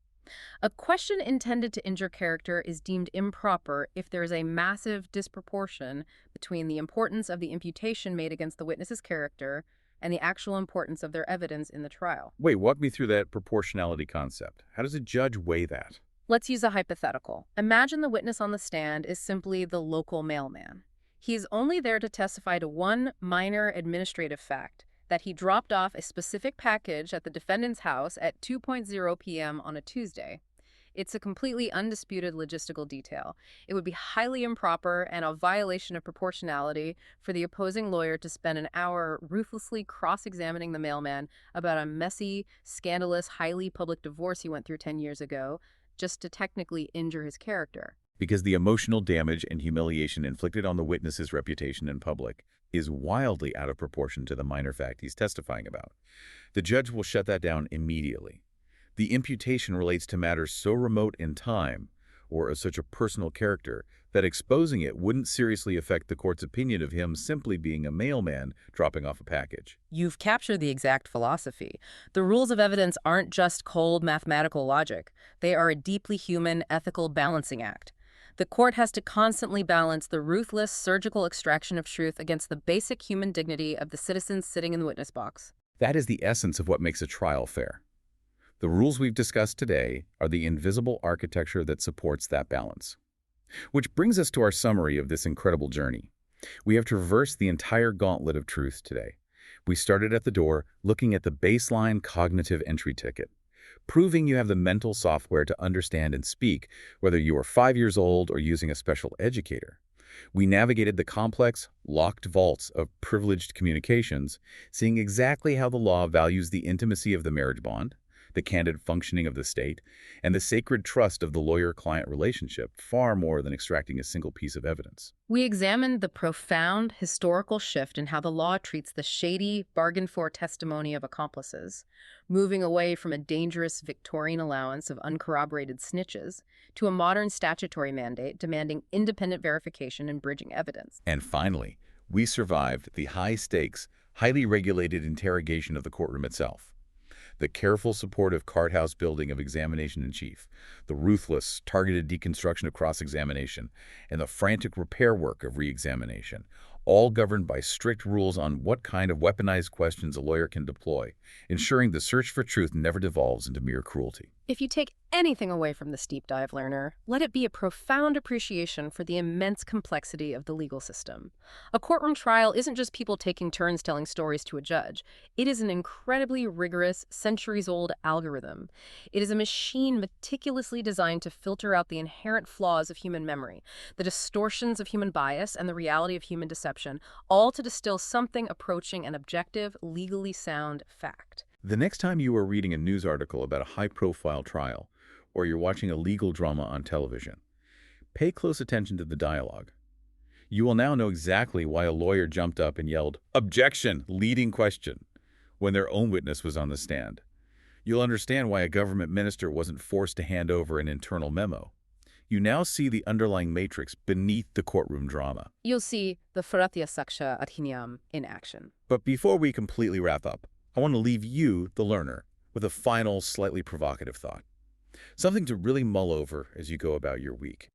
A question intended to injure character is deemed improper if there is a massive disproportion between the importance of the imputation made against the witness's character and the actual importance of their evidence in the trial. Wait, walk me through that proportionality concept. How does a judge weigh that? Let's use a hypothetical. Imagine the witness on the stand is simply the local mailman. He is only there to testify to one minor administrative fact, that he dropped off a specific package at the defendant's house at 2:00 p.m. on a Tuesday. It's a completely undisputed logistical detail. It would be highly improper and a violation of proportionality for the opposing lawyer to spend an hour ruthlessly cross-examining the mailman about a messy, scandalous, highly public divorce he went through 10 years ago, just to technically injure his character. Because the emotional damage and humiliation inflicted on the witness's reputation in public is wildly out of proportion to the minor fact he's testifying about. The judge will shut that down immediately. The imputation relates to matters so remote in time or of such a personal character that exposing it wouldn't seriously affect the court's opinion of him simply being a mailman dropping off a package. You've captured the exact philosophy. The rules of evidence aren't just cold mathematical logic. They are a deeply human, ethical balancing act. The court has to constantly balance the ruthless, surgical extraction of truth against the basic human dignity of the citizens sitting in the witness box. That is the essence of what makes a trial fair. The rules we've discussed today are the invisible architecture that supports that balance. Which brings us to our summary of this incredible journey. We have traversed the entire gauntlet of truth today. We started at the door, looking at the baseline cognitive entry ticket, proving you have the mental software to understand and speak, whether you are 5 years old or using a special educator. We navigated the complex, locked vaults of privileged communications, seeing exactly how the law values the intimacy of the marriage bond, the candid functioning of the state, and the sacred trust of the lawyer-client relationship, far more than extracting a single piece of evidence. We examined the profound historical shift in how the law treats the shady, bargained-for testimony of accomplices, moving away from a dangerous Victorian allowance of uncorroborated snitches to a modern statutory mandate demanding independent verification and bridging evidence. And finally, we survived the high-stakes, highly regulated interrogation of the courtroom itself. The careful, supportive card-house building of examination-in-chief, the ruthless, targeted deconstruction of cross-examination, and the frantic repair work of re-examination, all governed by strict rules on what kind of weaponized questions a lawyer can deploy, ensuring the search for truth never devolves into mere cruelty. If you take anything away from this deep dive, learner, let it be a profound appreciation for the immense complexity of the legal system. A courtroom trial isn't just people taking turns telling stories to a judge. It is an incredibly rigorous, centuries-old algorithm. It is a machine meticulously designed to filter out the inherent flaws of human memory, the distortions of human bias, and the reality of human deception, all to distill something approaching an objective, legally sound fact. The next time you are reading a news article about a high-profile trial, or you're watching a legal drama on television, pay close attention to the dialogue. You will now know exactly why a lawyer jumped up and yelled, "Objection! Leading question," when their own witness was on the stand. You'll understand why a government minister wasn't forced to hand over an internal memo. You now see the underlying matrix beneath the courtroom drama. You'll see the Faratya Saksha Adhiniyam in action. But before we completely wrap up, I want to leave you, the learner, with a final, slightly provocative thought. Something to really mull over as you go about your week.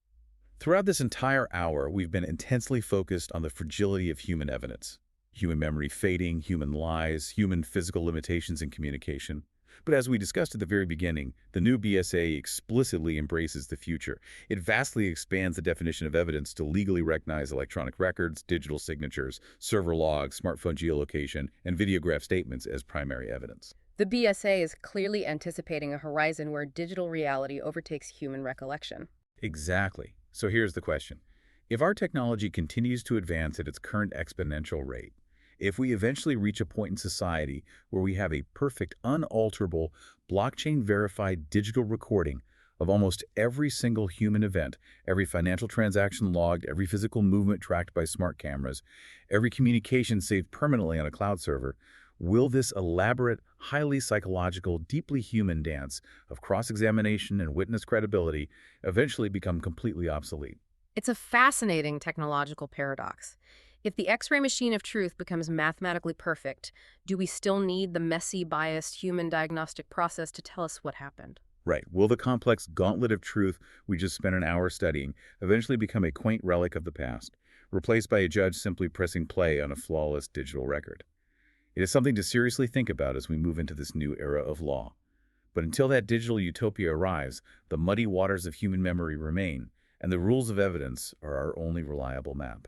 Throughout this entire hour, we've been intensely focused on the fragility of human evidence. Human memory fading, human lies, human physical limitations in communication. But as we discussed at the very beginning, the new BSA explicitly embraces the future. It vastly expands the definition of evidence to legally recognize electronic records, digital signatures, server logs, smartphone geolocation, and videograph statements as primary evidence. The BSA is clearly anticipating a horizon where digital reality overtakes human recollection. Exactly. So here's the question. If our technology continues to advance at its current exponential rate, if we eventually reach a point in society where we have a perfect, unalterable, blockchain-verified digital recording of almost every single human event, every financial transaction logged, every physical movement tracked by smart cameras, every communication saved permanently on a cloud server, will this elaborate, highly psychological, deeply human dance of cross-examination and witness credibility eventually become completely obsolete? It's a fascinating technological paradox. If the X-ray machine of truth becomes mathematically perfect, do we still need the messy, biased human diagnostic process to tell us what happened? Right. Will the complex gauntlet of truth we just spent an hour studying eventually become a quaint relic of the past, replaced by a judge simply pressing play on a flawless digital record? It is something to seriously think about as we move into this new era of law. But until that digital utopia arrives, the muddy waters of human memory remain, and the rules of evidence are our only reliable map.